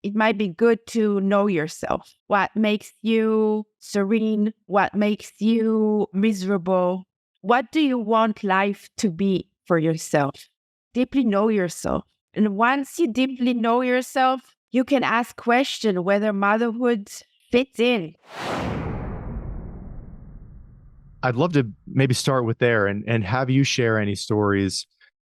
it might be good to know yourself. What makes you serene? What makes you miserable? What do you want life to be for yourself? Deeply know yourself. And once you deeply know yourself, you can ask questions whether motherhood fits in. I'd love to maybe start with there and have you share any stories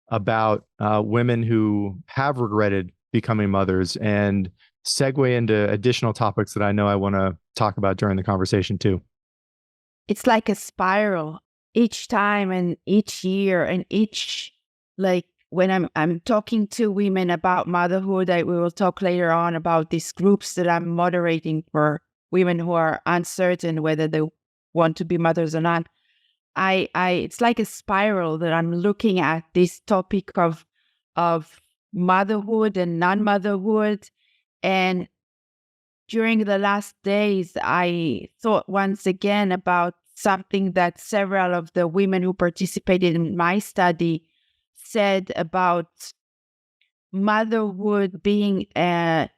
about women who have regretted becoming mothers and segue into additional topics that I know I want to talk about during the conversation too. It's like a spiral each time and each year and each, like when I'm talking to women about motherhood, we will talk later on about these groups that I'm moderating for women who are uncertain whether they want to be mothers or not. It's like a spiral that I'm looking at this topic of motherhood and non-motherhood. And during the last days, I thought once again about something that several of the women who participated in my study said about motherhood being a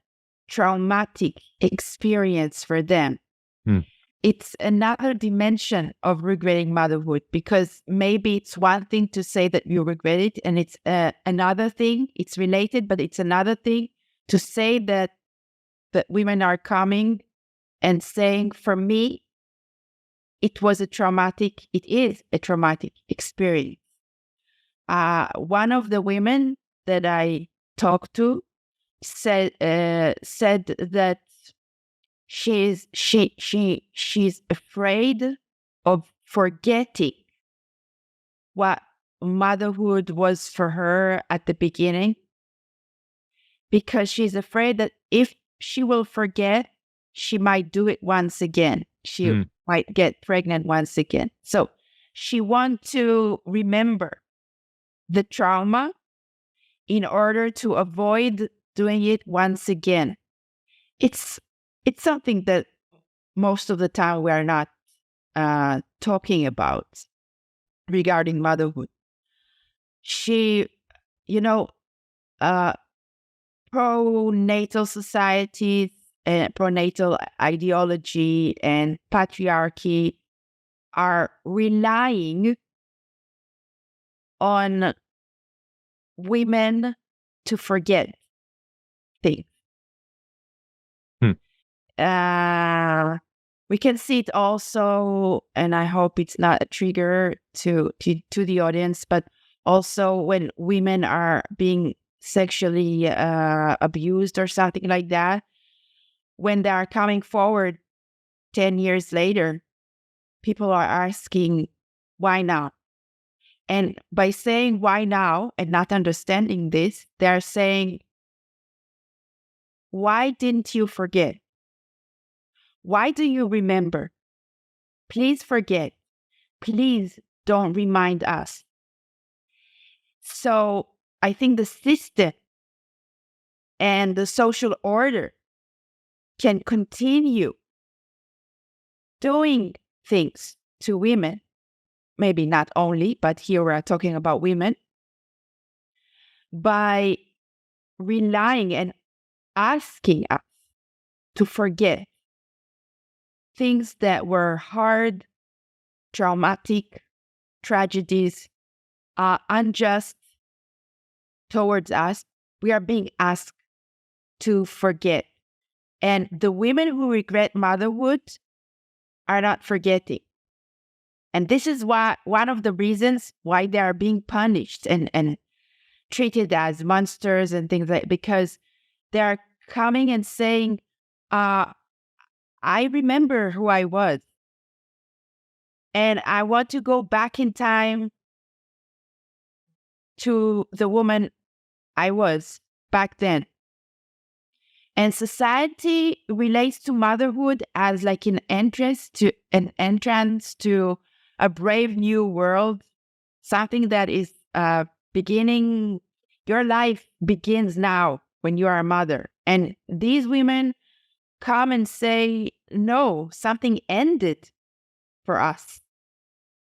traumatic experience for them. Hmm. It's another dimension of regretting motherhood, because maybe it's one thing to say that you regret it, and it's another thing, it's related, but it's another thing to say that women are coming and saying, for me, it is a traumatic experience. One of the women that I talked to said that she's afraid of forgetting what motherhood was for her at the beginning, because she's afraid that if she will forget, she might do it once again. She might get pregnant once again. So she wants to remember the trauma in order to avoid doing it once again. It's something that most of the time we are not talking about regarding motherhood. She, pro-natal societies and pro-natal ideology and patriarchy are relying on women to forget things. We can see it also, and I hope it's not a trigger to the audience, but also when women are being sexually abused or something like that, when they are coming forward 10 years later, people are asking, why now? And by saying why now and not understanding this, they're saying, why didn't you forget? Why do you remember? Please forget. Please don't remind us. So I think the system and the social order can continue doing things to women, maybe not only, but here we're talking about women, by relying and asking us to forget things that were hard, traumatic, tragedies, unjust towards us. We are being asked to forget. And the women who regret motherhood are not forgetting. And this is why one of the reasons why they are being punished and treated as monsters and things like, because they are coming and saying, I remember who I was. And I want to go back in time to the woman I was back then. And society relates to motherhood as like an entrance to a brave new world, something that is beginning. Your life begins now when you are a mother. And these women come and say, no, something ended for us.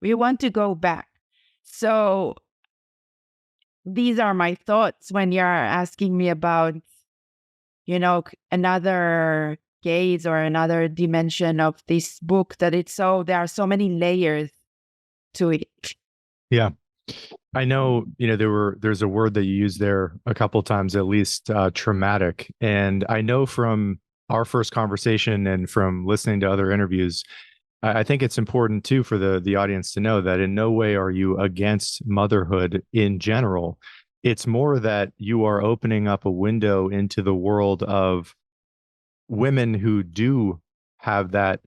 We want to go back. So these are my thoughts when you're asking me about another gaze or another dimension of this book, that there are so many layers to it. Yeah. I know, there's a word that you used there a couple times at least, traumatic. And I know from our first conversation and from listening to other interviews, I think it's important too for the audience to know that in no way are you against motherhood in general. It's more that you are opening up a window into the world of women who do have that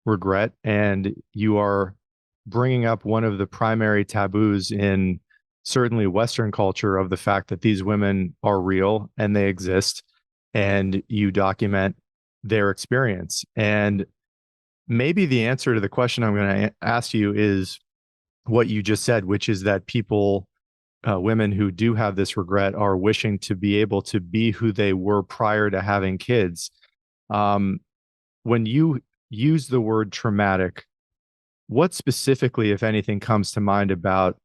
regret, and you are bringing up one of the primary taboos in certainly Western culture of the fact that these women are real and they exist, and you document their experience. And maybe the answer to the question I'm going to ask you is what you just said, which is that women who do have this regret, are wishing to be able to be who they were prior to having kids. Um, when you use the word traumatic, what specifically, if anything, comes to mind about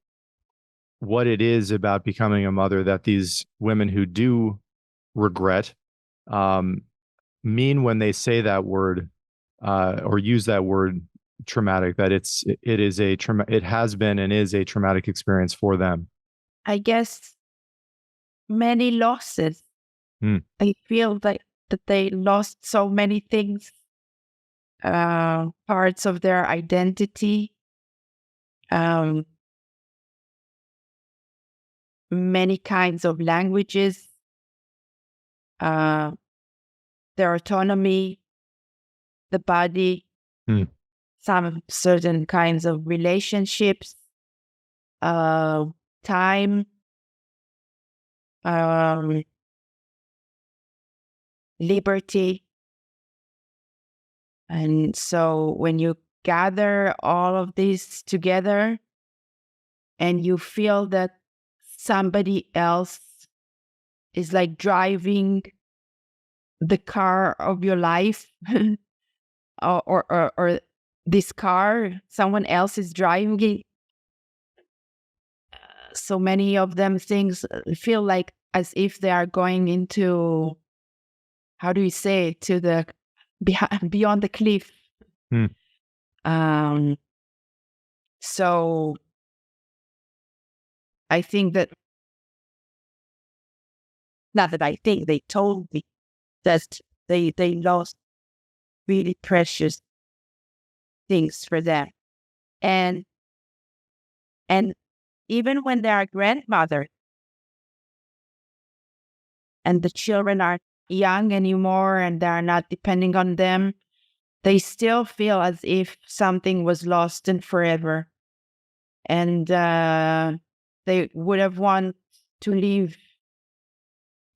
what it is about becoming a mother that these women who do regret um, mean when they say that word, or use that word traumatic, that it has been and is a traumatic experience for them? I guess many losses. Hmm. I feel that they lost so many things, parts of their identity, um, many kinds of languages, uh, their autonomy, the body, Hmm. some certain kinds of relationships, uh, time, um, liberty. And so when you gather all of this together and you feel that somebody else is like driving the car of your life, or this car, someone else is driving it. So many of them things feel like as if they are going into, how do you say, to the beyond the cliff. Hmm. Um, so I think that, not that I think, they told me that they lost really precious things for them. And and even when they are grandmother and the children are young anymore and they are not depending on them, they still feel as if something was lost and forever. And they would have wanted to live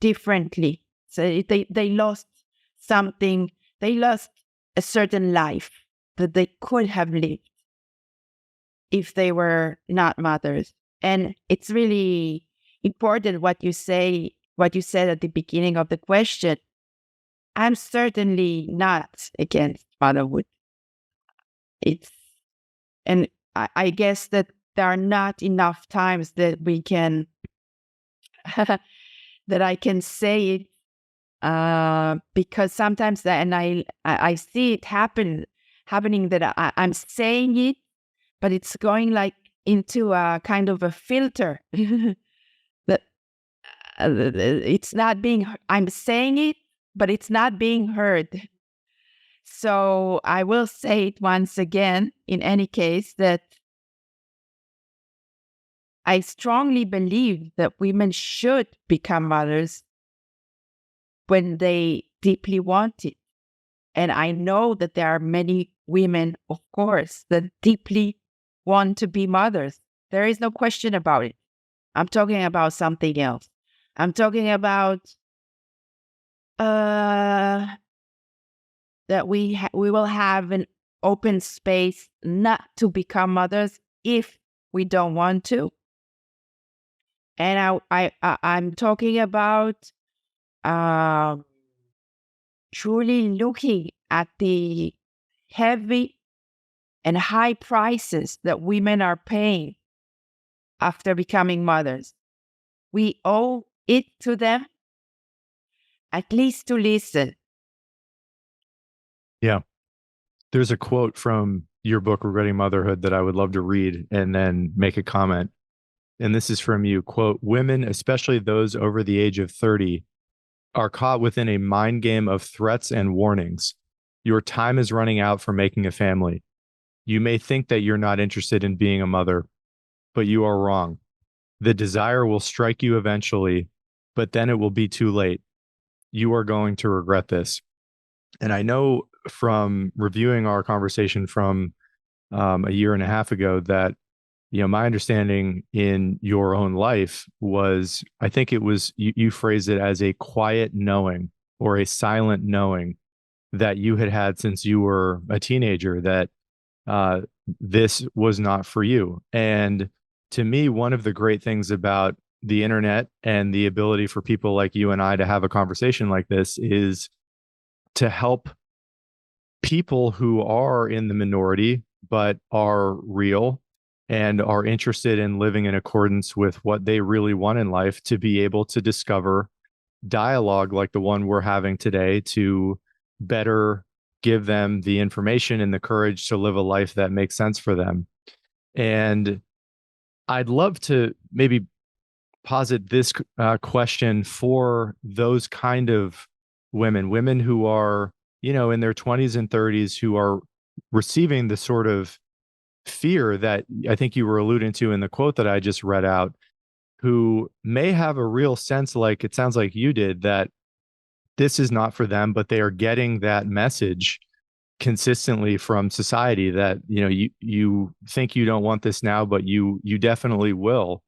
differently. So they lost something. They lost a certain life that they could have lived if they were not mothers. And it's really important what you said at the beginning of the question. I'm certainly not against motherhood. It's and I guess that there are not enough times that we can that I can say it, because sometimes and I see it happening that I'm saying it, but it's going like into a kind of a filter that it's not being. I'm saying it, but it's not being heard. So I will say it once again. In any case, that I strongly believe that women should become mothers when they deeply want it. And I know that there are many women, of course, that deeply want to be mothers. There is no question about it. I'm talking about something else. I'm talking about that we will have an open space not to become mothers if we don't want to. And I'm talking about truly looking at the heavy and high prices that women are paying after becoming mothers. We owe it to them at least to listen. Yeah. There's a quote from your book, Regretting Motherhood, that I would love to read and then make a comment. And this is from you, quote, "Women, especially those over the age of 30, are caught within a mind game of threats and warnings. Your time is running out for making a family. You may think that you're not interested in being a mother, but you are wrong. The desire will strike you eventually, but then it will be too late. You are going to regret this." And I know from reviewing our conversation from a year and a half ago that, my understanding in your own life was, I think it was, you phrased it as a quiet knowing or a silent knowing that you had had since you were a teenager that uh, this was not for you. And to me, one of the great things about the internet and the ability for people like you and I to have a conversation like this is to help people who are in the minority but are real and are interested in living in accordance with what they really want in life to be able to discover dialogue like the one we're having today to better give them the information and the courage to live a life that makes sense for them. And I'd love to maybe posit this question for those kind of women who are, in their 20s and 30s, who are receiving the sort of fear that I think you were alluding to in the quote that I just read out, who may have a real sense, like it sounds like you did, that this is not for them, but they are getting that message consistently from society that, you think you don't want this now, but you definitely will.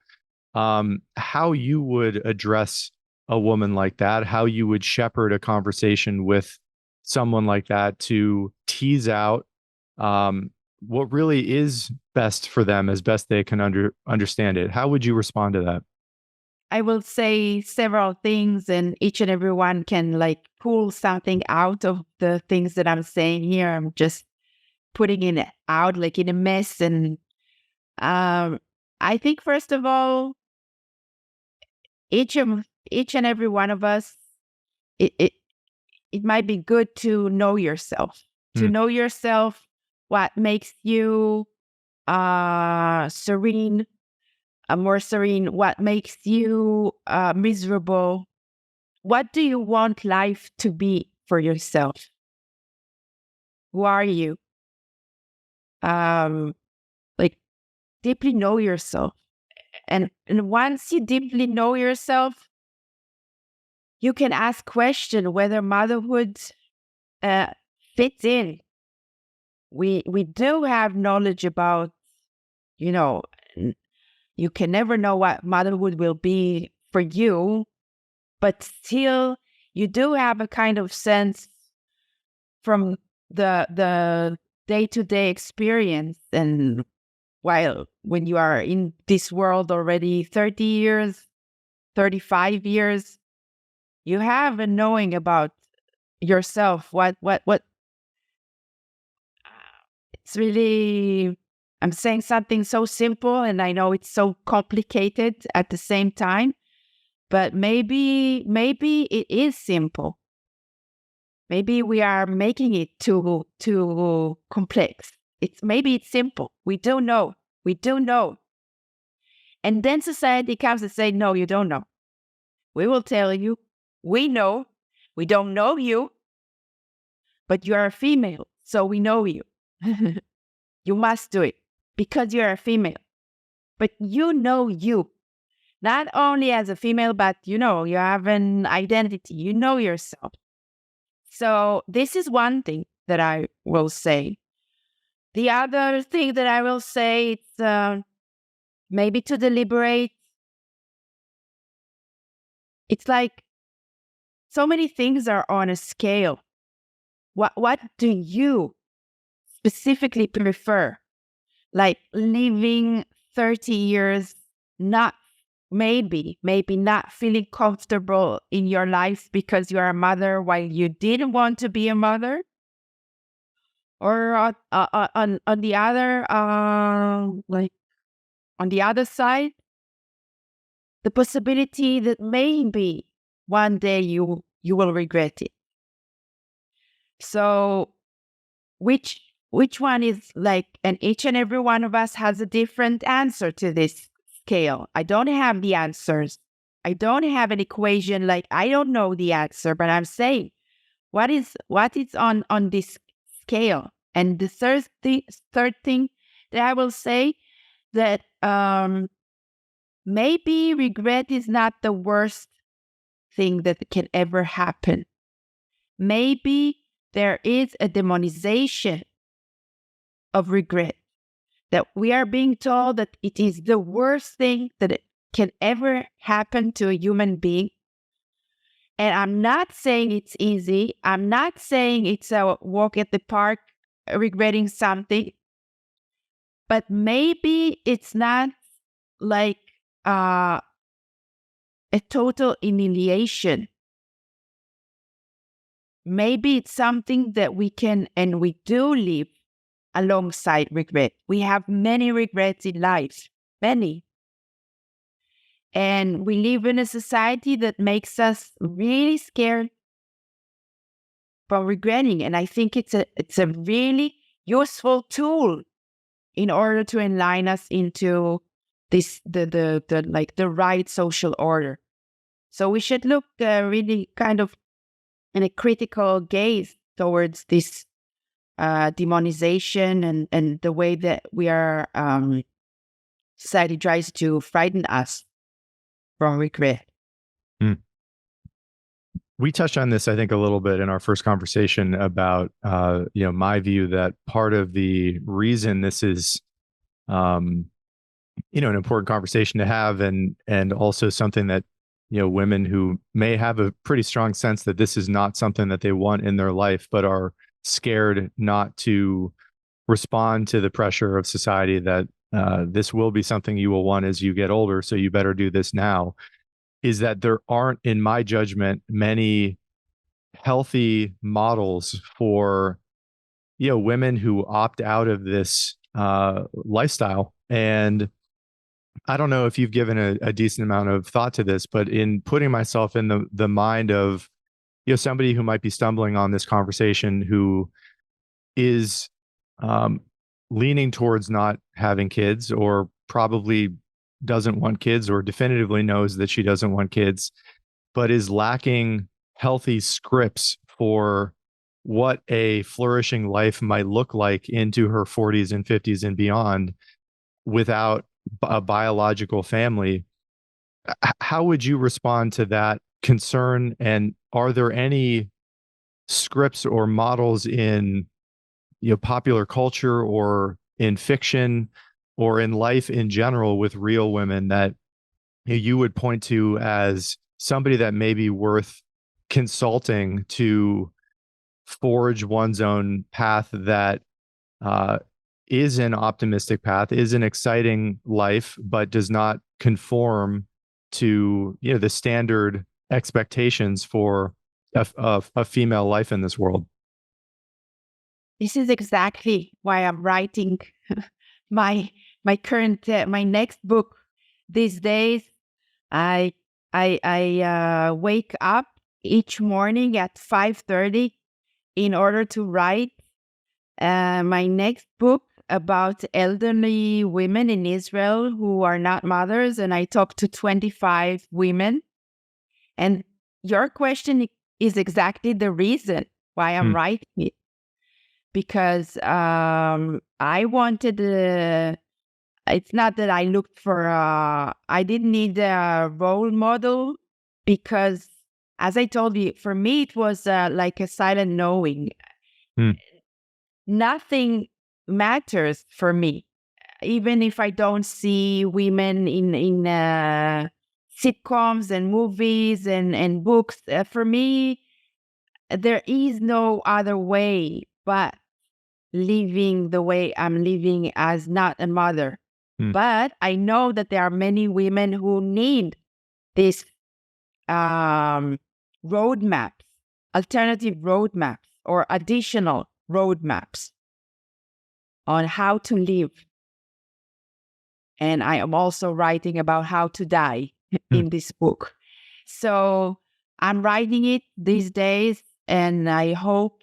How you would address a woman like that, how you would shepherd a conversation with someone like that to tease out what really is best for them as best they can understand it. How would you respond to that? I will say several things, and each and every one can like pull something out of the things that I'm saying here. I'm just putting it out like in a mess. And I think first of all, each of each and every one of us, it it, it might be good to know yourself. To Mm, know yourself, what makes you serene, more serene, what makes you miserable. What do you want life to be for yourself? Who are you? Um, like deeply know yourself. And once you deeply know yourself, you can ask question whether motherhood uh, fits in. We do have knowledge about, you know, n- you can never know what motherhood will be for you, but still you do have a kind of sense from the day-to-day experience. And while when you are in this world already 30 years, 35 years, you have a knowing about yourself. What it's really, I'm saying something so simple and I know it's so complicated at the same time, but maybe it is simple. Maybe we are making it too complex. Maybe it's simple. We don't know. We don't know. And then society comes and say, no, you don't know. We will tell you. We know. We don't know you, but you are a female, so we know you. You must do it because you're a female. But you know you, not only as a female, but you have an identity. You know yourself. So this is one thing that I will say. The other thing that I will say is maybe to deliberate. It's like so many things are on a scale. What do you specifically prefer? Like living 30 years, not maybe not feeling comfortable in your life because you are a mother while you didn't want to be a mother, or on the other like on the other side, the possibility that maybe one day you you will regret it. So which one is like, and each and every one of us has a different answer to this scale. I don't have the answers. I don't have an equation. Like, I don't know the answer, but I'm saying what is on this scale. And the third thing that I will say, that maybe regret is not the worst thing that can ever happen. Maybe there is a demonization of regret, that we are being told that it is the worst thing that it can ever happen to a human being. And I'm not saying it's easy. I'm not saying it's a walk at the park regretting something, but maybe it's not like a total annihilation. Maybe it's something that we can, and we do live alongside regret. We have many regrets in life, many. And we live in a society that makes us really scared from regretting. And I think it's a really useful tool in order to align us into this the right social order. So we should look really kind of in a critical gaze towards this demonization and the way that we are society tries to frighten us from regret. Mm. We touched on this, I think, a little bit in our first conversation about, my view that part of the reason this is, an important conversation to have, and also something that, women who may have a pretty strong sense that this is not something that they want in their life, but are scared not to respond to the pressure of society that this will be something you will want as you get older, so you better do this now, is that there aren't, in my judgment, many healthy models for women who opt out of this lifestyle. And I don't know if you've given a decent amount of thought to this, but in putting myself in the mind of somebody who might be stumbling on this conversation, who is leaning towards not having kids, or probably doesn't want kids, or definitively knows that she doesn't want kids, but is lacking healthy scripts for what a flourishing life might look like into her 40s and 50s and beyond without a biological family. How would you respond to that concern? And are there any scripts or models in popular culture, or in fiction, or in life in general with real women, that you would point to as somebody that may be worth consulting to forge one's own path that is an optimistic path, is an exciting life, but does not conform to the standard expectations for a female life in this world? This is exactly why I'm writing my current my next book. These days, I wake up each morning at 5:30 in order to write my next book about elderly women in Israel who are not mothers, and I talk to 25 women. And your question is exactly the reason why I'm writing it. Because I wanted, it's not that I looked for, I didn't need a role model, because as I told you, for me, it was like a silent knowing. Nothing matters for me, even if I don't see women in sitcoms and movies and books. For me, there is no other way but living the way I'm living as not a mother. But I know that there are many women who need this roadmaps, alternative roadmaps, or additional roadmaps on how to live. And I am also writing about how to die in this book. So I'm writing it these days, and I hope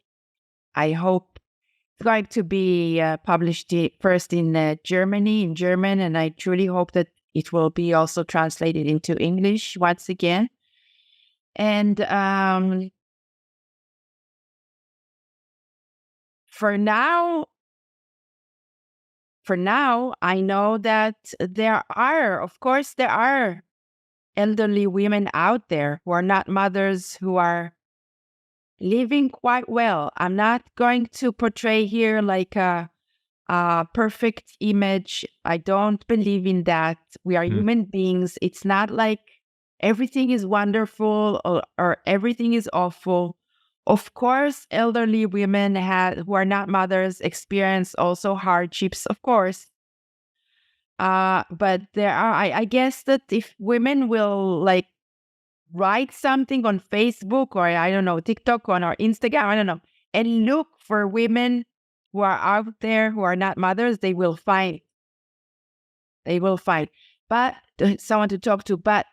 it's going to be published first in Germany, in German, and I truly hope that it will be also translated into English once again. And for now, I know that of course, there are elderly women out there who are not mothers, who are living quite well. I'm not going to portray here like a perfect image. I don't believe in that. We are human beings. It's not like everything is wonderful or everything is awful. Of course, elderly women who are not mothers experience also hardships, of course. But there are, I guess that if women will like write something on Facebook or I don't know, TikTok or Instagram, I don't know, and look for women who are out there who are not mothers, they will find. They will find. But someone to talk to. But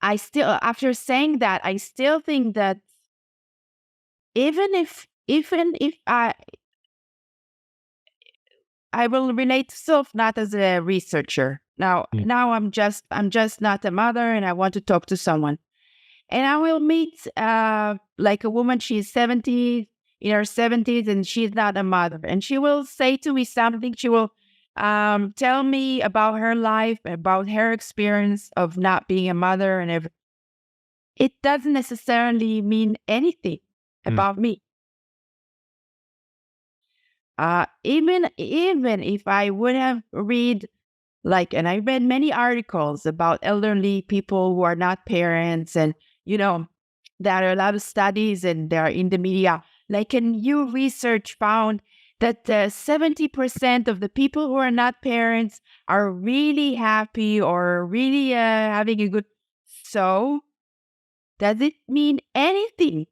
I still, after saying that, I still think that even if I will relate to self not as a researcher. Now I'm just not a mother and I want to talk to someone. And I will meet like a woman, she's 70, in her 70s, and she's not a mother. And she will say to me something. She will tell me about her life, about her experience of not being a mother. And it doesn't necessarily mean anything about me. Even if I would have read and I read many articles about elderly people who are not parents, and there are a lot of studies and they're in the media. Like a new research found that 70% of the people who are not parents are really happy or really having a good. So, does it mean anything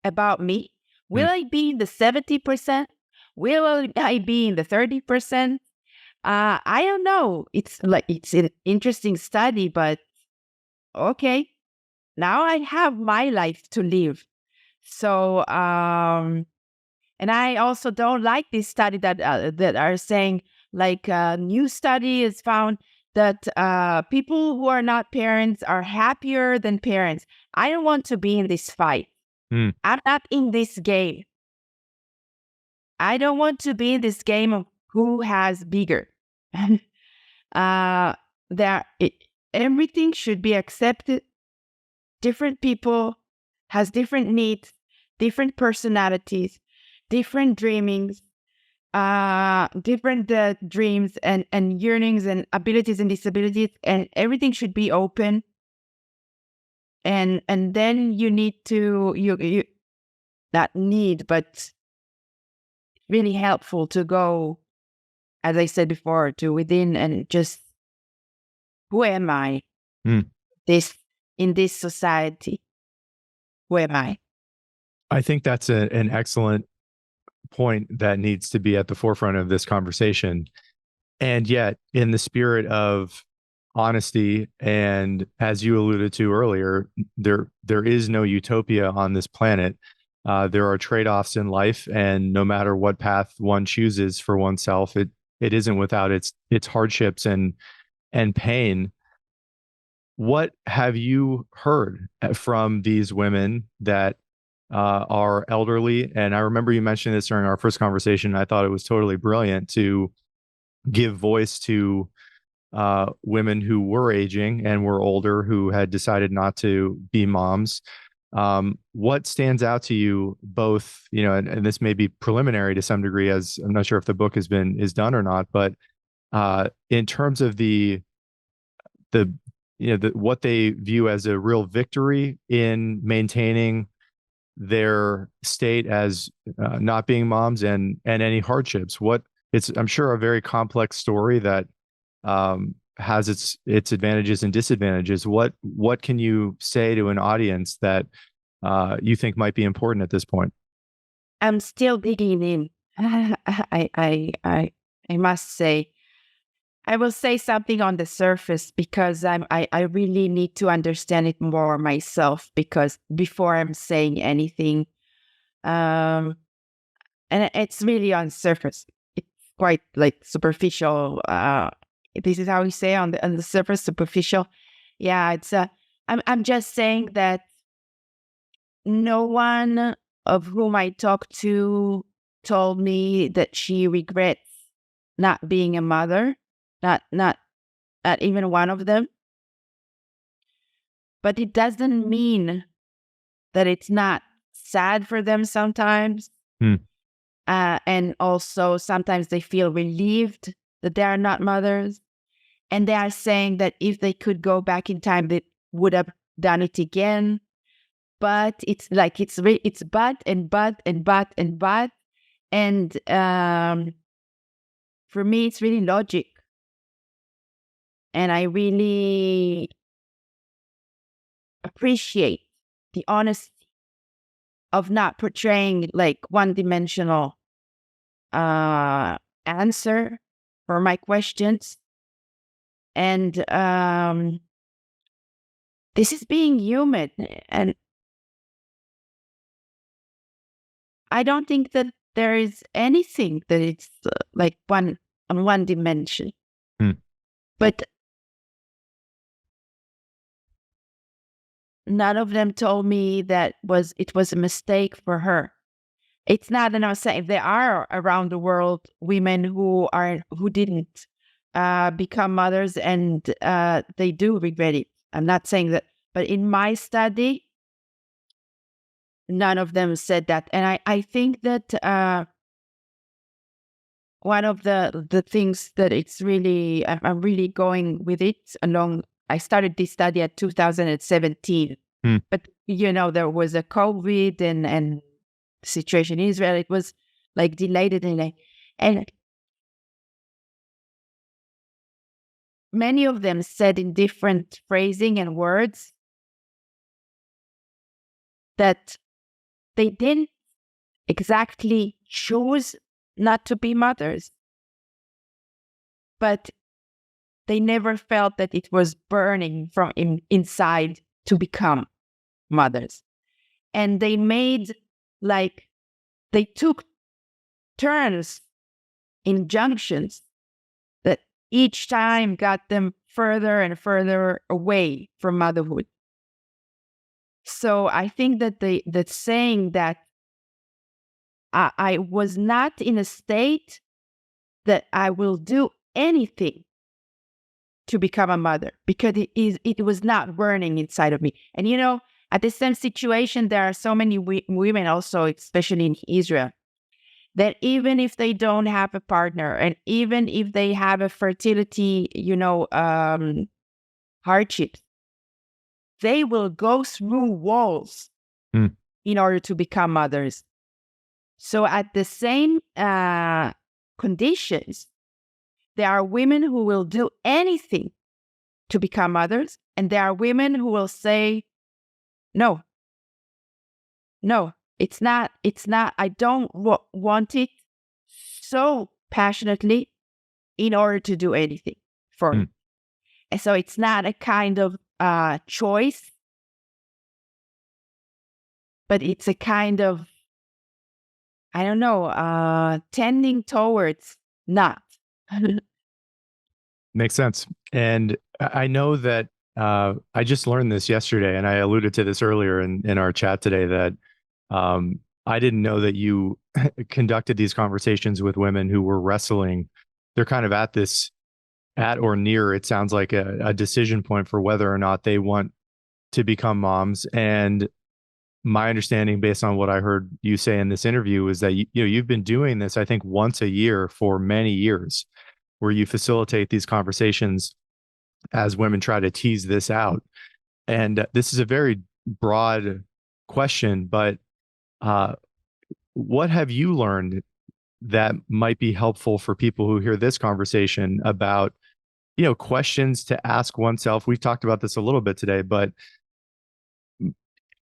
about me? Will I be in the 70%? Will I be in the 30%? I don't know. It's an interesting study, but okay. Now I have my life to live. So, and I also don't like this study that are saying new study has found that people who are not parents are happier than parents. I don't want to be in this fight. I'm not in this game. I don't want to be in this game of who has bigger. Everything should be accepted. Different people has different needs, different personalities, different dreamings, different dreams and yearnings and abilities and disabilities, and everything should be open. And then you need to you not need, but really helpful to go, as I said before, to within and just who am I? In this society, who am I? I think that's an excellent point that needs to be at the forefront of this conversation. And yet, in the spirit of honesty, and as you alluded to earlier, there is no utopia on this planet. There are trade-offs in life, and no matter what path one chooses for oneself, it isn't without its hardships and pain. What have you heard from these women that are elderly? And I remember you mentioning this during our first conversation. I thought it was totally brilliant to give voice to women who were aging and were older, who had decided not to be moms. What stands out to you both, and this may be preliminary to some degree, as I'm not sure if the book is done or not, but in terms of what they view as a real victory in maintaining their state as not being moms, and any hardships. It's, I'm sure, a very complex story that has its advantages and disadvantages. What can you say to an audience that you think might be important at this point? I'm still digging in. I must say, I will say something on the surface because I really need to understand it more myself, because before I'm saying anything, um, and it's really on surface. It's quite like superficial. This is how we say on the surface, superficial. Yeah, it's. I'm just saying that no one of whom I talked to told me that she regrets not being a mother. Not even one of them. But it doesn't mean that it's not sad for them sometimes. Hmm. And also sometimes they feel relieved that they are not mothers. And they are saying that if they could go back in time, they would have done it again. But it's like it's but and but and but and but. And for me, it's really logic. And I really appreciate the honesty of not portraying like one-dimensional answer for my questions. And this is being human. And I don't think that there is anything that it's like one on one dimension. Hmm. But none of them told me that it was a mistake for her. It's not that I'm saying there are around the world women who didn't become mothers, and they do regret it. I'm not saying that, but in my study, none of them said that. And I think that one of the things that it's really, I'm really going with it along. I started this study at 2017, Hmm. but there was a COVID and situation in Israel. It was like delayed and many of them said in different phrasing and words that they didn't exactly choose not to be mothers, but they never felt that it was burning from inside to become mothers. And they made they took turns in junctions that each time got them further and further away from motherhood. So I think that that saying that I was not in a state that I will do anything to become a mother, because it was not burning inside of me. And at the same situation, there are so many women also, especially in Israel, that even if they don't have a partner, and even if they have a fertility, hardships, they will go through walls in order to become mothers. So at the same conditions, there are women who will do anything to become mothers, and there are women who will say, no, it's not, I don't want it so passionately in order to do anything for me. And so it's not a kind of choice, but it's a kind of, I don't know, tending towards not. Makes sense. And I know that I just learned this yesterday, and I alluded to this earlier in our chat today, that I didn't know that you conducted these conversations with women who were wrestling. They're kind of at or near, it sounds like, a decision point for whether or not they want to become moms. And my understanding, based on what I heard you say in this interview, is that you've been doing this, I think, once a year for many years, where you facilitate these conversations as women try to tease this out. And this is a very broad question, but what have you learned that might be helpful for people who hear this conversation about, questions to ask oneself? We've talked about this a little bit today, but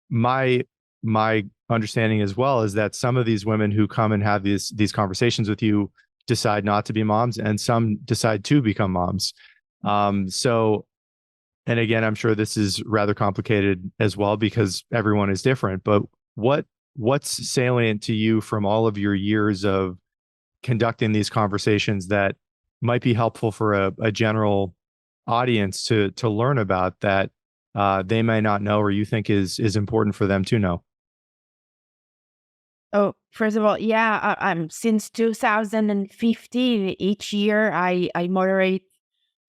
my understanding as well is that some of these women who come and have these conversations with you decide not to be moms, and some decide to become moms. So, and again, I'm sure this is rather complicated as well because everyone is different. But what's salient to you from all of your years of conducting these conversations that might be helpful for a general audience to learn about that they may not know or you think is important for them to know? Oh, first of all, yeah, I'm since 2015. Each year, I moderate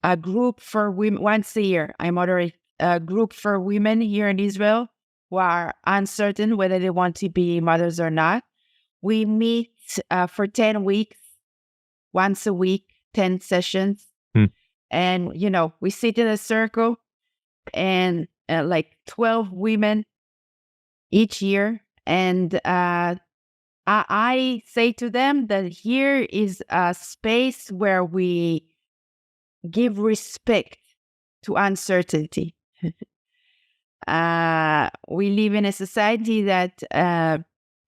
a group for women. Once a year, I moderate a group for women here in Israel who are uncertain whether they want to be mothers or not. We meet for 10 weeks, once a week, 10 sessions, Hmm. and we sit in a circle, and like 12 women each year, and I say to them that here is a space where we give respect to uncertainty. We live in a society that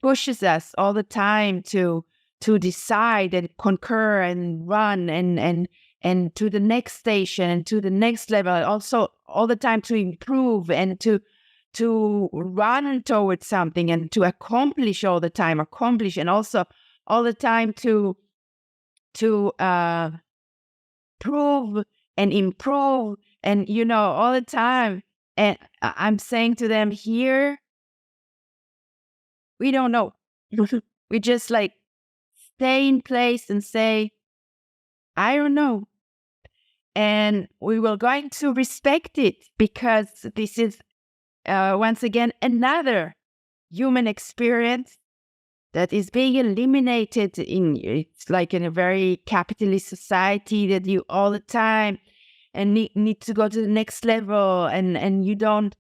pushes us all the time to decide and concur and run and to the next station and to the next level. Also, all the time to improve and to run towards something and to accomplish all the time, and also all the time to prove and improve, and all the time. And I'm saying to them here, we don't know. We just like stay in place and say, I don't know. And we will going to respect it because this is once again another human experience that is being eliminated it's like in a very capitalist society that you all the time and need to go to the next level, and you don't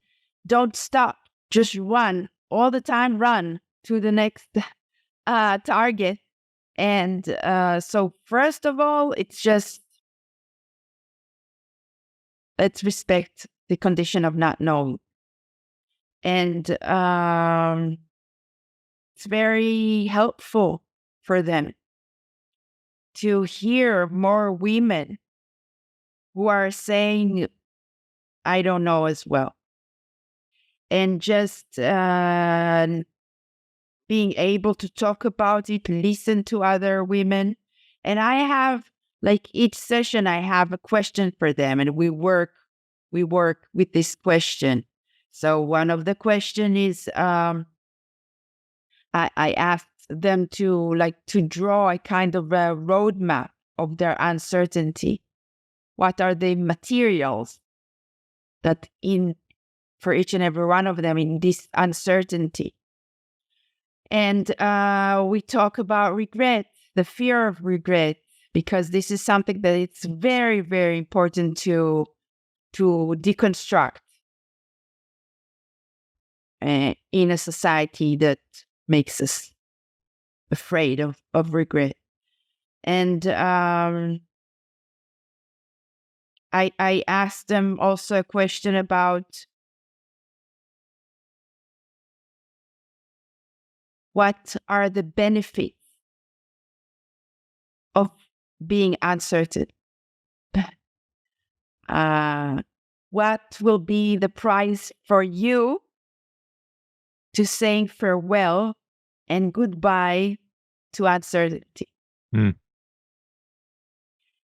stop, just run all the time, run to the next target. And so first of all, it's just, let's respect the condition of not knowing. And it's very helpful for them to hear more women who are saying, I don't know as well. And just being able to talk about it, listen to other women. And I have, like, each session, I have a question for them, and we work with this question. So one of the question is, I asked them to draw a kind of a roadmap of their uncertainty. What are the materials that for each and every one of them in this uncertainty? And we talk about regret, the fear of regret, because this is something that it's very, very important to deconstruct in a society that makes us afraid of regret. And I asked them also a question about what are the benefits of being uncertain. What will be the price for you to saying farewell and goodbye to uncertainty? Mm.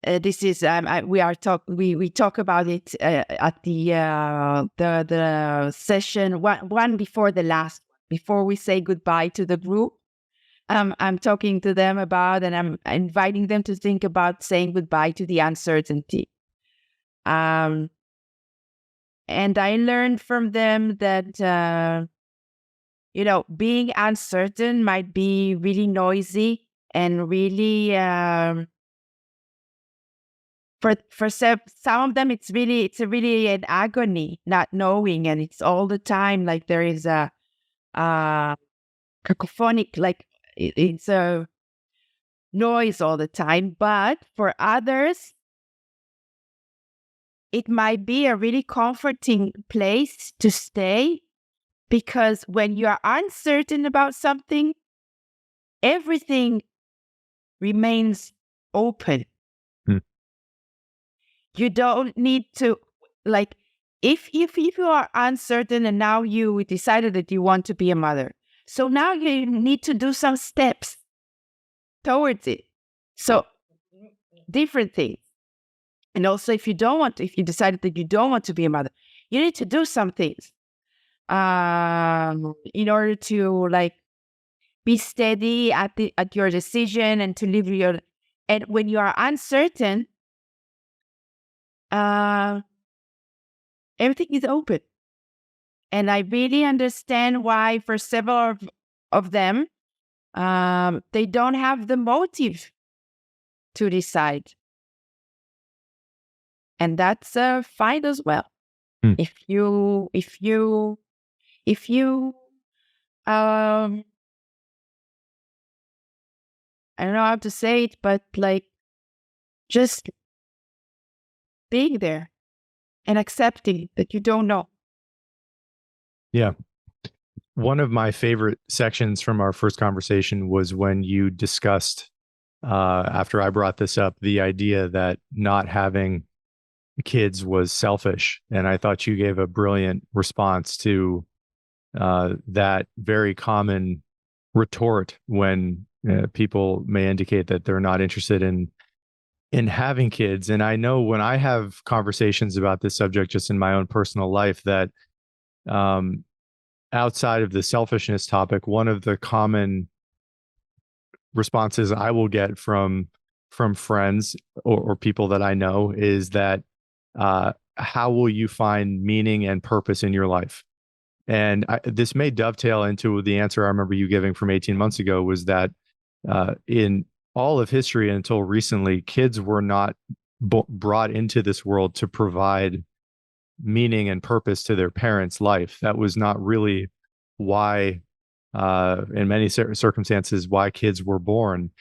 This is we talk about it at the session one before the last, before we say goodbye to the group. I'm talking to them about, and I'm inviting them to think about saying goodbye to the uncertainty. And I learned from them that being uncertain might be really noisy and really for some of them it's really an agony not knowing, and it's all the time like there is a cacophonic, like it's a noise all the time. But for others, it might be a really comforting place to stay, because when you are uncertain about something, everything remains open. Hmm. You don't need to, like, if you are uncertain and now you decided that you want to be a mother, so now you need to do some steps towards it. So different things. And also, if you decided that you don't want to be a mother, you need to do some things in order to like be steady at your decision and to live your. And when you are uncertain, everything is open. And I really understand why for several of them, they don't have the motive to decide. And that's fine as well. Hmm. If you, I don't know how to say it, but like just being there and accepting that you don't know. Yeah. One of my favorite sections from our first conversation was when you discussed, after I brought this up, the idea that not having kids was selfish. And I thought you gave a brilliant response to that very common retort when people may indicate that they're not interested in having kids. And I know when I have conversations about this subject just in my own personal life that um, outside of the selfishness topic, one of the common responses I will get from friends or people that I know is that how will you find meaning and purpose in your life? And this may dovetail into the answer I remember you giving from 18 months ago was that in all of history until recently, kids were not brought into this world to provide meaning and purpose to their parents' life. That was not really why, in many circumstances, why kids were born.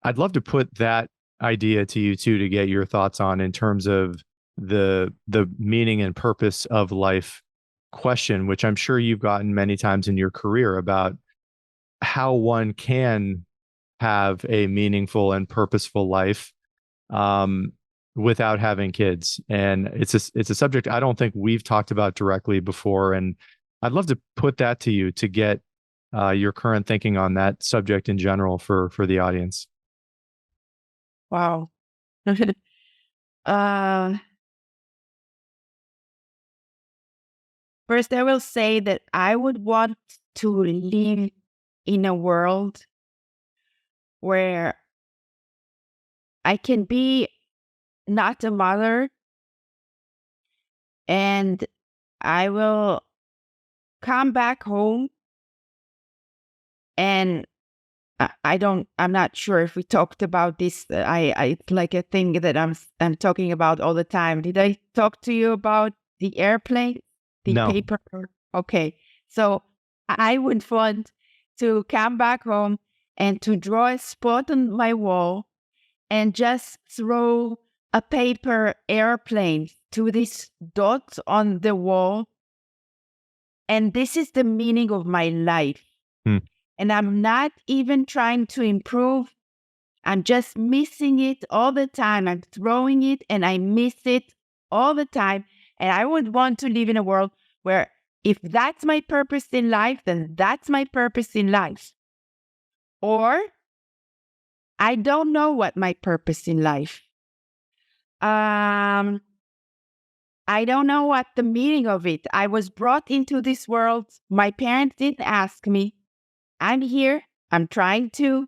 I'd love to put that idea to you too, to get your thoughts on in terms of the meaning and purpose of life question, which I'm sure you've gotten many times in your career about how one can have a meaningful and purposeful life um, without having kids. And it's a subject I don't think we've talked about directly before. And I'd love to put that to you to get your current thinking on that subject in general for the audience. Wow. First, I will say that I would want to live in a world where I can be not a mother and I will come back home and I'm not sure if we talked about this. It's like a thing that I'm talking about all the time. Did I talk to you about the airplane, the No. paper? Okay. So I would want to come back home and to draw a spot on my wall and just throw a paper airplane to this dot on the wall. And this is the meaning of my life. Hmm. And I'm not even trying to improve. I'm just missing it all the time. I'm throwing it and I miss it all the time. And I would want to live in a world where if that's my purpose in life, then that's my purpose in life. Or I don't know what my purpose in life. I don't know what the meaning of it. I was brought into this world. My parents didn't ask me. I'm here. I'm trying to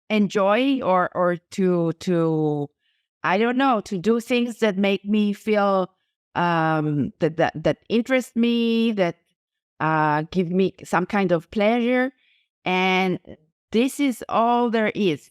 enjoy or to I don't know, to do things that make me feel that interest me, that give me some kind of pleasure. And this is all there is.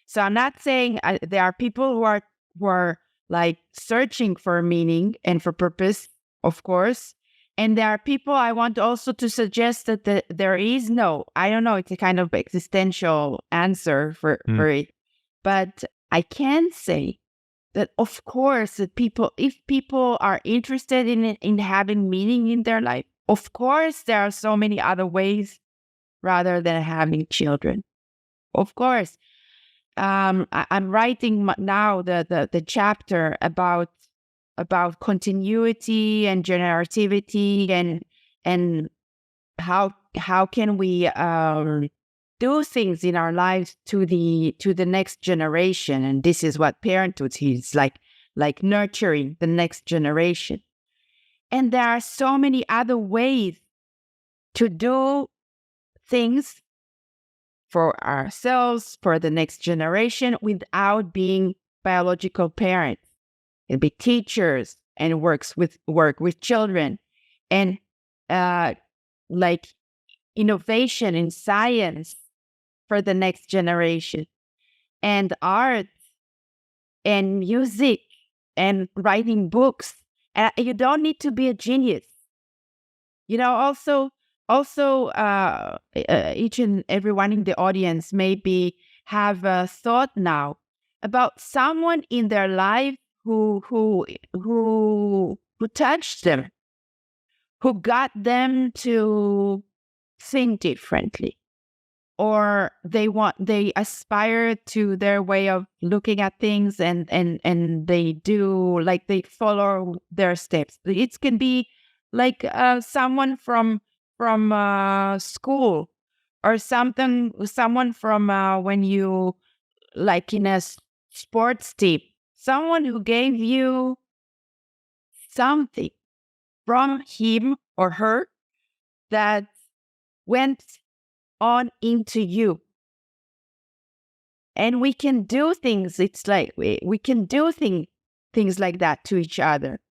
So I'm not saying there are people who are like searching for meaning and for purpose, of course. And there are people I want also to suggest that there is no, I don't know, it's a kind of existential answer for it. But I can say that, of course, that if people are interested in having meaning in their life, of course, there are so many other ways rather than having children. Of course. I'm writing now the chapter about continuity and generativity, and how can we do things in our lives to the next generation. And this is what parenthood is like nurturing the next generation. And there are so many other ways to do things for ourselves, for the next generation, without being biological parents. And be teachers and work with children, and like innovation in science for the next generation, and art and music and writing books. You don't need to be a genius. Also, each and everyone in the audience maybe have a thought now about someone in their life who touched them, who got them to think differently, or they aspire to their way of looking at things, and they do, like, they follow their steps. It can be like someone from school, or someone from when you, like, in a sports team, someone who gave you something from him or her that went on into you. And we can do things. It's like we can do things like that to each other.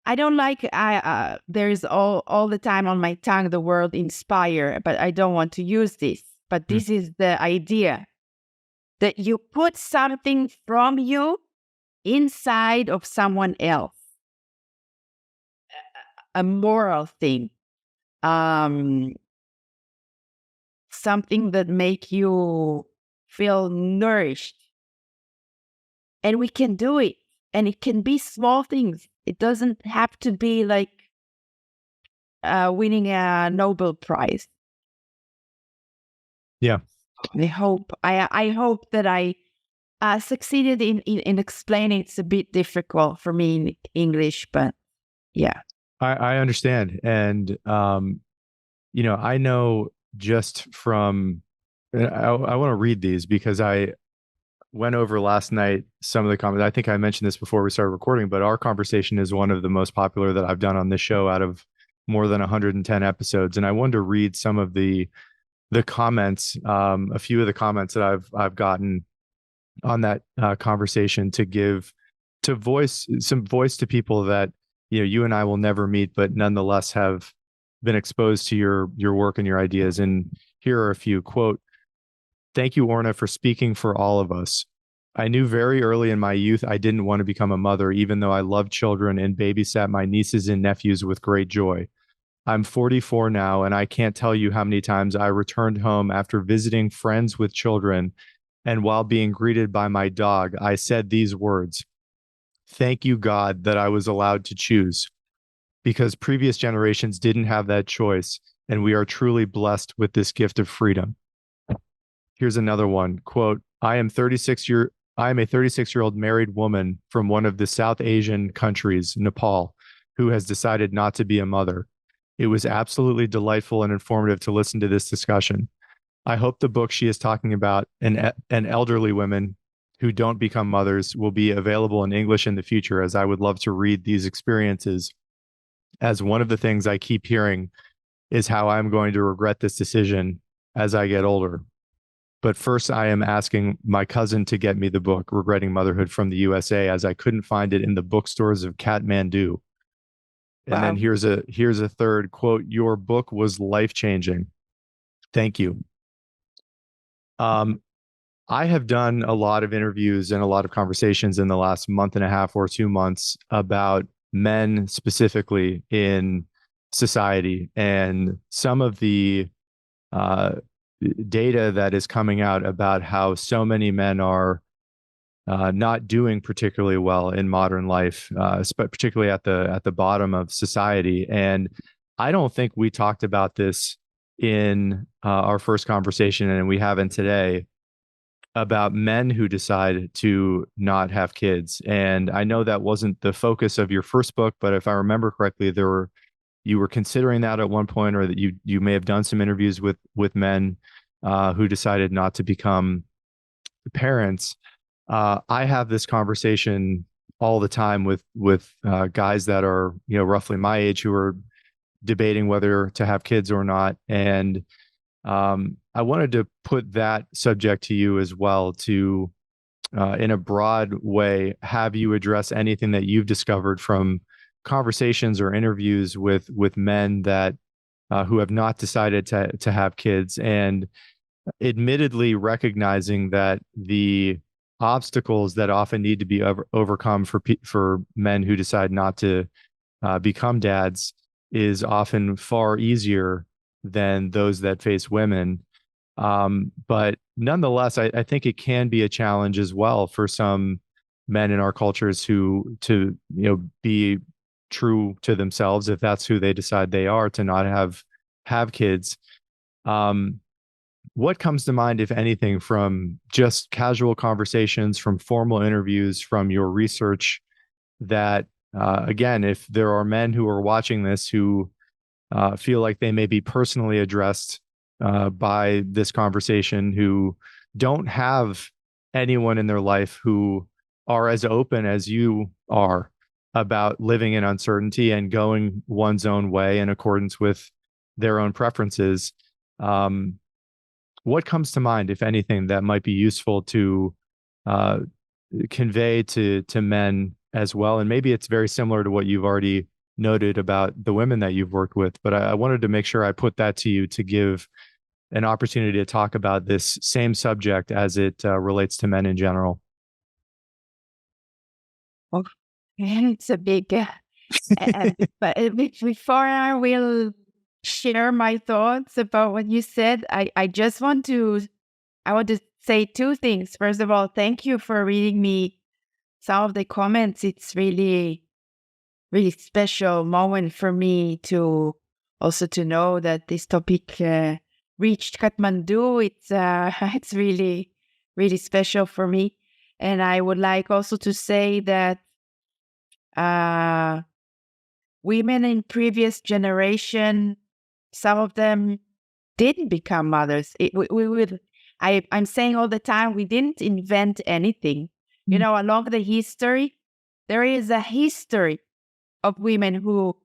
I don't like, there's all the time on my tongue the word inspire, but I don't want to use this. But this is the idea, that you put something from you inside of someone else, a moral thing, something that make you feel nourished. And we can do it. And it can be small things. It doesn't have to be like winning a Nobel Prize. Yeah. I hope that I succeeded in explaining. It's a bit difficult for me in English, but yeah. I understand. And, I know just from, I want to read these because I went over last night some of the comments. I think I mentioned this before we started recording, but our conversation is one of the most popular that I've done on this show out of more than 110 episodes. And I wanted to read some of the comments, a few of the comments that I've gotten on that conversation, to give some voice to people that you and I will never meet, but nonetheless have been exposed to your work and your ideas. And here are a few. Quote, "Thank you, Orna, for speaking for all of us. I knew very early in my youth I didn't want to become a mother, even though I loved children and babysat my nieces and nephews with great joy. I'm 44 now, and I can't tell you how many times I returned home after visiting friends with children, and while being greeted by my dog, I said these words: 'Thank you, God, that I was allowed to choose,' because previous generations didn't have that choice, and we are truly blessed with this gift of freedom." Here's another one. Quote, I am a 36-year-old married woman from one of the South Asian countries, Nepal, who has decided not to be a mother. It was absolutely delightful and informative to listen to this discussion. I hope the book she is talking about, and elderly women who don't become mothers, will be available in English in the future, as I would love to read these experiences, as one of the things I keep hearing is how I'm going to regret this decision as I get older. But first, I am asking my cousin to get me the book, Regretting Motherhood, from the USA, as I couldn't find it in the bookstores of Kathmandu. And then here's a third quote: "Your book was life-changing. Thank you." I have done a lot of interviews and a lot of conversations in the last month and a half or 2 months about men specifically in society, and some of the data that is coming out about how so many men are not doing particularly well in modern life, particularly at the bottom of society. And I don't think we talked about this in our first conversation, and we haven't today. about men who decide to not have kids. And I know that wasn't the focus of your first book, but if I remember correctly, you were considering that at one point, or that you may have done some interviews with men who decided not to become parents. I have this conversation all the time with guys that are roughly my age who are debating whether to have kids or not, and I wanted to put that subject to you as well to, in a broad way, have you address anything that you've discovered from conversations or interviews with men that who have not decided to have kids, and admittedly recognizing that the obstacles that often need to be overcome for men who decide not to become dads is often far easier than those that face women. But nonetheless, I think it can be a challenge as well for some men in our cultures who to be true to themselves, if that's who they decide they are, to not have kids. Um, what comes to mind, if anything, from just casual conversations, from formal interviews, from your research, that again, if there are men who are watching this who feel like they may be personally addressed by this conversation, who don't have anyone in their life who are as open as you are about living in uncertainty and going one's own way in accordance with their own preferences. Um, what comes to mind, if anything, that might be useful to uh, convey to men as well? And maybe it's very similar to what you've already noted about the women that you've worked with, but I wanted to make sure I put that to you to give an opportunity to talk about this same subject as it relates to men in general. Oh, it's a big, but before I will share my thoughts about what you said, I just I want to say two things. First of all, thank you for reading me some of the comments. It's really special moment for me to also to know that this topic reached Kathmandu. It's it's really special for me, and I would like also to say that uh, women in previous generation, some of them didn't become mothers. We would. I'm saying all the time, we didn't invent anything. You know, along the history, there is a history of women who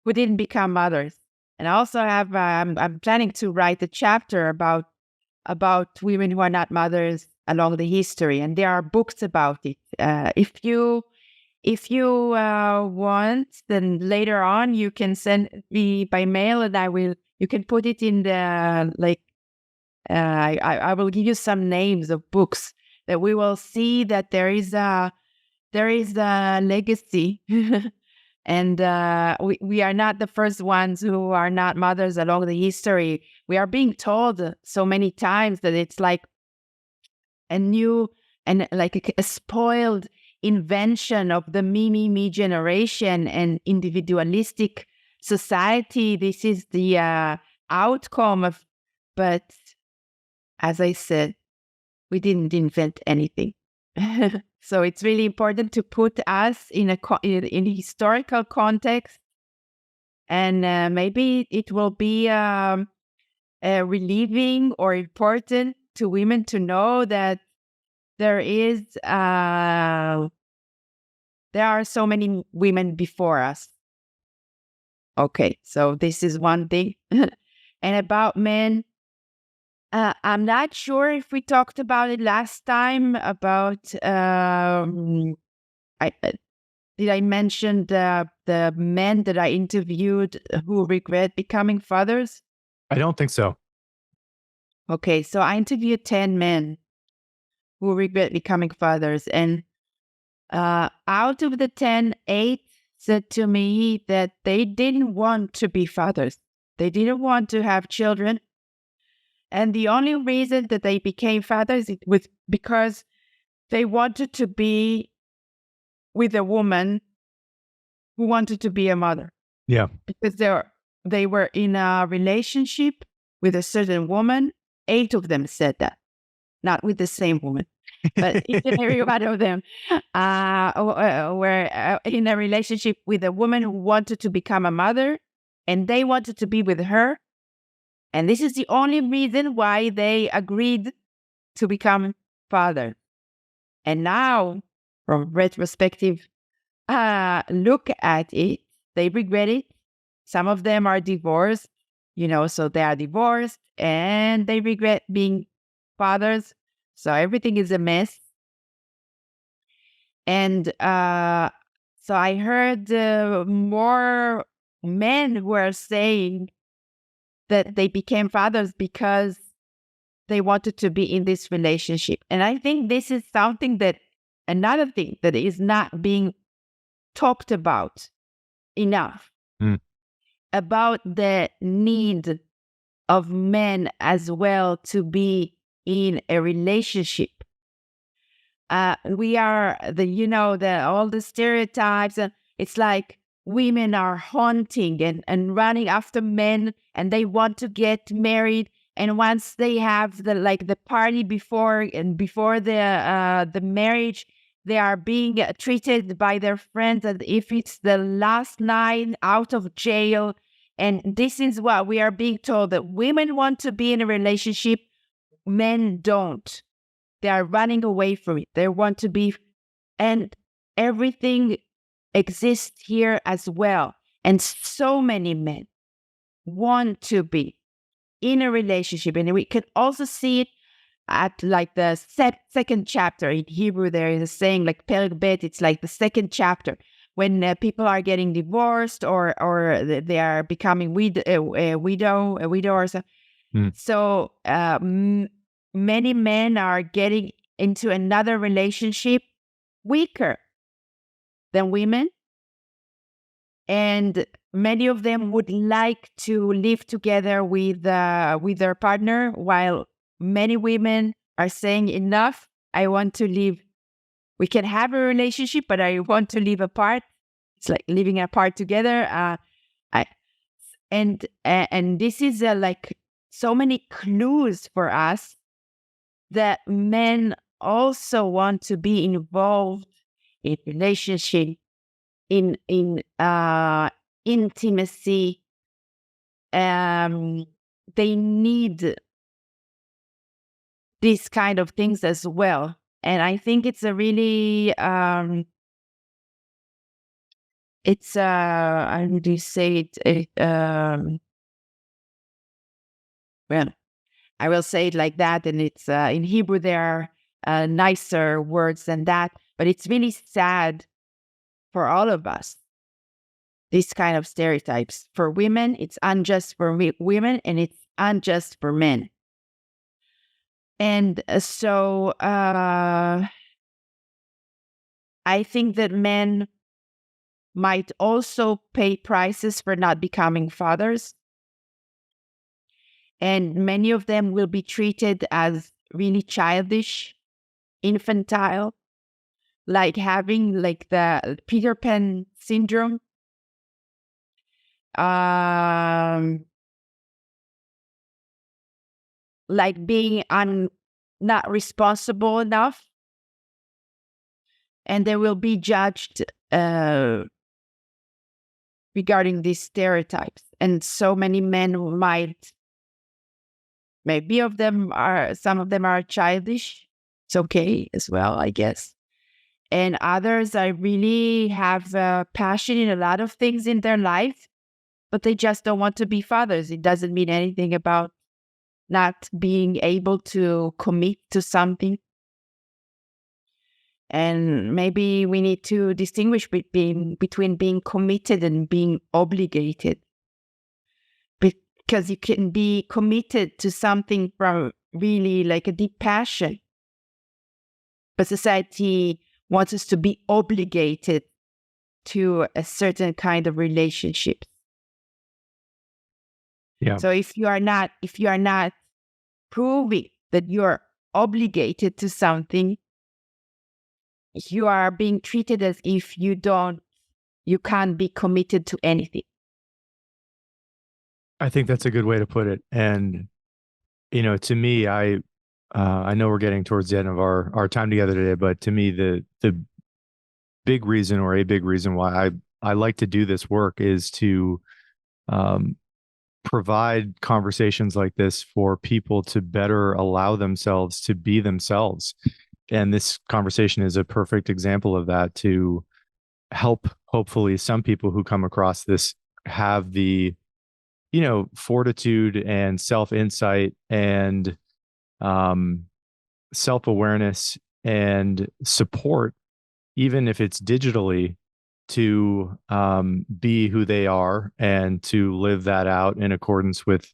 didn't become mothers. And I also have I'm planning to write a chapter about women who are not mothers along the history, and there are books about it. If you want, then later on you can send me by mail, and you can put it in the I will give you some names of books that we will see that there is a legacy. And we are not the first ones who are not mothers along the history. We are being told so many times that it's like a new and like a spoiled invention of the me generation and individualistic society. This is the outcome of, but as I said, we didn't invent anything. So it's really important to put us in a historical context, and maybe it will be relieving or important to women to know that there are so many women before us. Okay, so this is one thing. And about men, I'm not sure if we talked about it last time about did I mention the men that I interviewed who regret becoming fathers? I don't think so. Okay, so I interviewed 10 men who regret becoming fathers, and out of the 10, 8 said to me that they didn't want to be fathers. They didn't want to have children. And the only reason that they became fathers it was because they wanted to be with a woman who wanted to be a mother. Yeah. Because they were in a relationship with a certain woman, 8 of them said that, not with the same woman, but each and every one of them were in a relationship with a woman who wanted to become a mother, and they wanted to be with her. And this is the only reason why they agreed to become father. And now, from retrospective look at it, they regret it. Some of them are divorced, so they are divorced and they regret being fathers. So everything is a mess. And so I heard more men who are saying that they became fathers because they wanted to be in this relationship. And I think this is another thing that is not being talked about enough, about the need of men as well to be in a relationship. We are all the stereotypes, and it's like women are hunting and running after men, and they want to get married. And once they have the party before the marriage, they are being treated by their friends as if it's the last night out of jail. And this is what we are being told, that women want to be in a relationship, men don't. They are running away from it. They want to be, and everything exists here as well. And so many men want to be in a relationship. And we can also see it at the second chapter in Hebrew. There is a saying like Perek Bet, it's like the second chapter, when people are getting divorced or they are becoming a widow or so. So many men are getting into another relationship weaker than women. And many of them would like to live together with their partner, while many women are saying, enough, I want to live. We can have a relationship, but I want to live apart. It's like living apart together. And this is so many clues for us that men also want to be involved in relationship, in intimacy. They need these kind of things as well. And I think it's a really how would you say it? Well, I will say it like that, and it's in Hebrew there are nicer words than that, but it's really sad for all of us. These kind of stereotypes for women, it's unjust for women, and it's unjust for men. And so I think that men might also pay prices for not becoming fathers. And many of them will be treated as really childish, infantile, like having the Peter Pan syndrome. Like being not responsible enough. And they will be judged regarding these stereotypes. And so many men some of them are childish. It's okay as well, I guess. And others are really have passion in a lot of things in their life, but they just don't want to be fathers. It doesn't mean anything about not being able to commit to something. And maybe we need to distinguish between being committed and being obligated. Because you can be committed to something from really a deep passion. But society wants us to be obligated to a certain kind of relationship. Yeah. So if you are not proving that you're obligated to something, you are being treated as if you can't be committed to anything. I think that's a good way to put it. And To me, I know we're getting towards the end of our time together today, but to me, the big reason or a big reason why I like to do this work is to um, provide conversations like this for people to better allow themselves to be themselves. And this conversation is a perfect example of that, to help hopefully some people who come across this have the fortitude and self insight and um, self awareness and support, even if it's digitally, to be who they are and to live that out in accordance with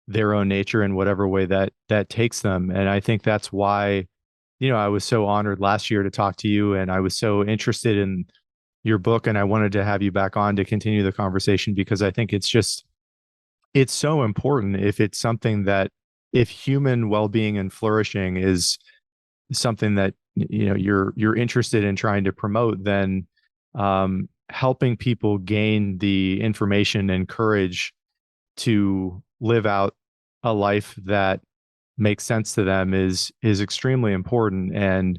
their own nature in whatever way that takes them. And I think that's why, I was so honored last year to talk to you, and I was so interested in your book, and I wanted to have you back on to continue the conversation, because I think it's so important. If it's something that, if human well-being and flourishing is something that you're interested in trying to promote, then helping people gain the information and courage to live out a life that makes sense to them is extremely important. And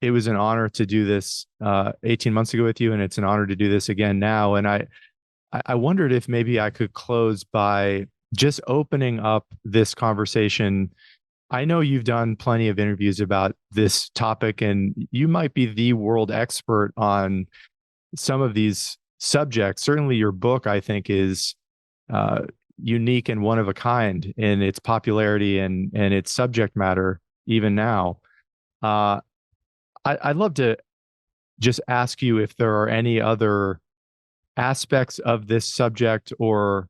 it was an honor to do this 18 months ago with you, and it's an honor to do this again now. And I wondered if maybe I could close by just opening up this conversation. I know you've done plenty of interviews about this topic, and you might be the world expert on some of these subjects. Certainly, your book, I think, is uh, unique and one of a kind in its popularity and its subject matter, even now. Uh, I'd love to just ask you if there are any other aspects of this subject, or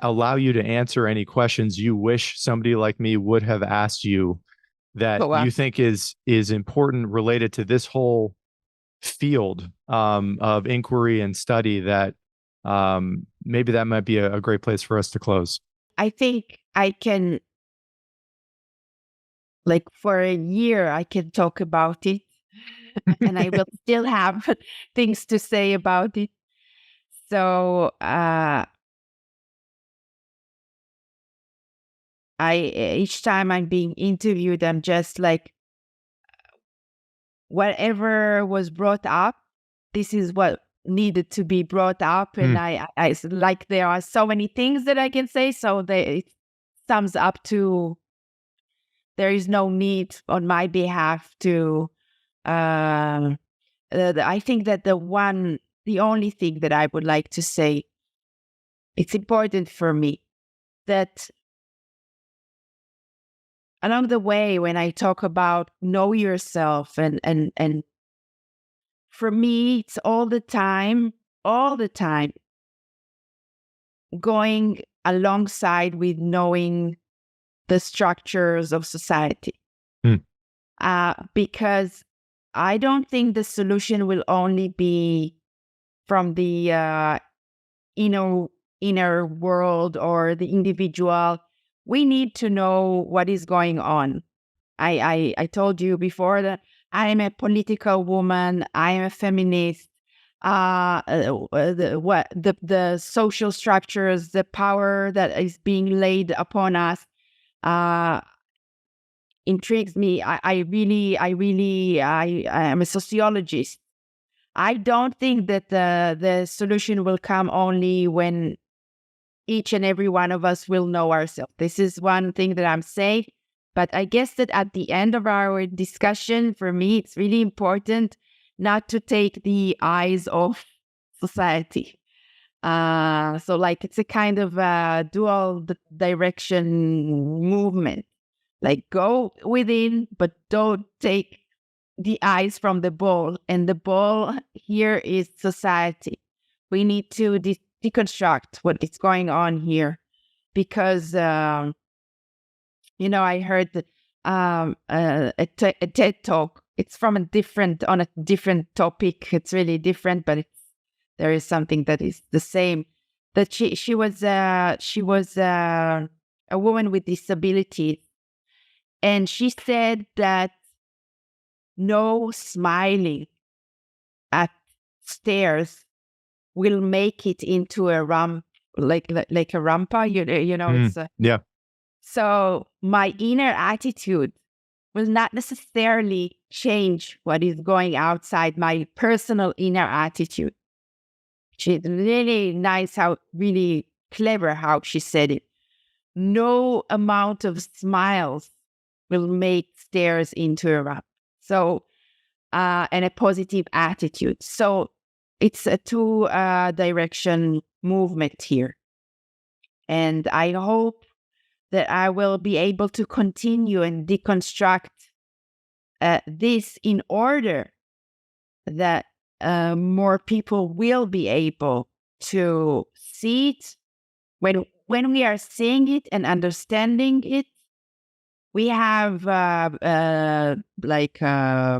allow you to answer any questions you wish somebody like me would have asked you, that Oh, wow. you think is important related to this whole field of inquiry and study, that maybe that might be a great place for us to close. I think I can, like, for a year, I can talk about it and I will still have things to say about it. So, each time I'm being interviewed, I'm just like, whatever was brought up, this is what needed to be brought up. And Hmm. like, there are so many things that I can say. So it sums up to, there is no need on my behalf to, um, I think that the only thing that I would like to say, it's important for me that along the way, when I talk about know yourself, and for me, it's all the time going alongside with knowing the structures of society. Hmm. Because I don't think the solution will only be from the inner inner world or the individual. We need to know what is going on. I told you before that I am a political woman. I am a feminist. The social structures, the power that is being laid upon us, uh, intrigues me. I am a sociologist. I don't think that the solution will come only when each and every one of us will know ourselves. This is one thing that I'm saying. But I guess that at the end of our discussion, for me, it's really important not to take the eyes off society. So, like, it's a kind of dual direction movement. Like, go within, but don't take the eyes from the ball. And the ball here is society. We need to deconstruct what is going on here, because I heard a TED talk. It's from on a different topic. It's really different, but there is something that is the same. That she was a woman with disabilities, and she said that no smiling at stairs will make it into a ramp like a rampa. It's Yeah. so my inner attitude will not necessarily change what is going outside my personal inner attitude. She's really nice, how really clever how she said it. No amount of smiles will make stairs into a ramp. So, and a positive attitude. So it's a two direction movement here. And I hope that I will be able to continue and deconstruct this in order that more people will be able to see it. When we are seeing it and understanding it, we have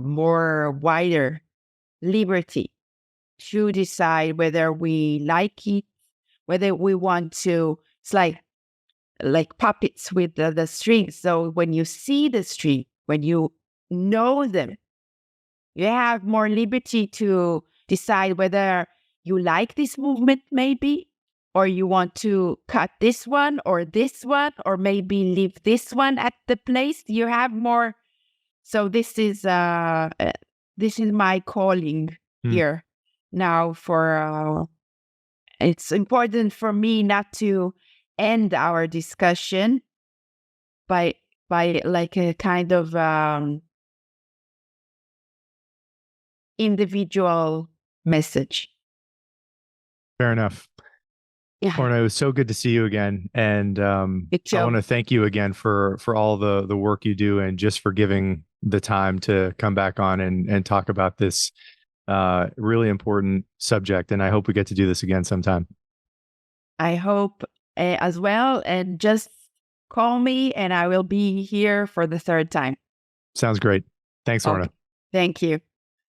more wider liberty to decide whether we like it, whether we want to. It's like puppets with the strings. So when you see the string, when you know them, you have more liberty to decide whether you like this movement, maybe, or you want to cut this one, or maybe leave this one at the place. You have more. So this is my calling here now. For it's important for me not to end our discussion by like a kind of individual message. Fair enough. Yeah. Orna, it was so good to see you again. And I want to thank you again for all the work you do, and just for giving the time to come back on and talk about this really important subject. And I hope we get to do this again sometime. I hope as well. And just call me and I will be here for the third time. Sounds great. Thanks, Orna. Okay. Thank you.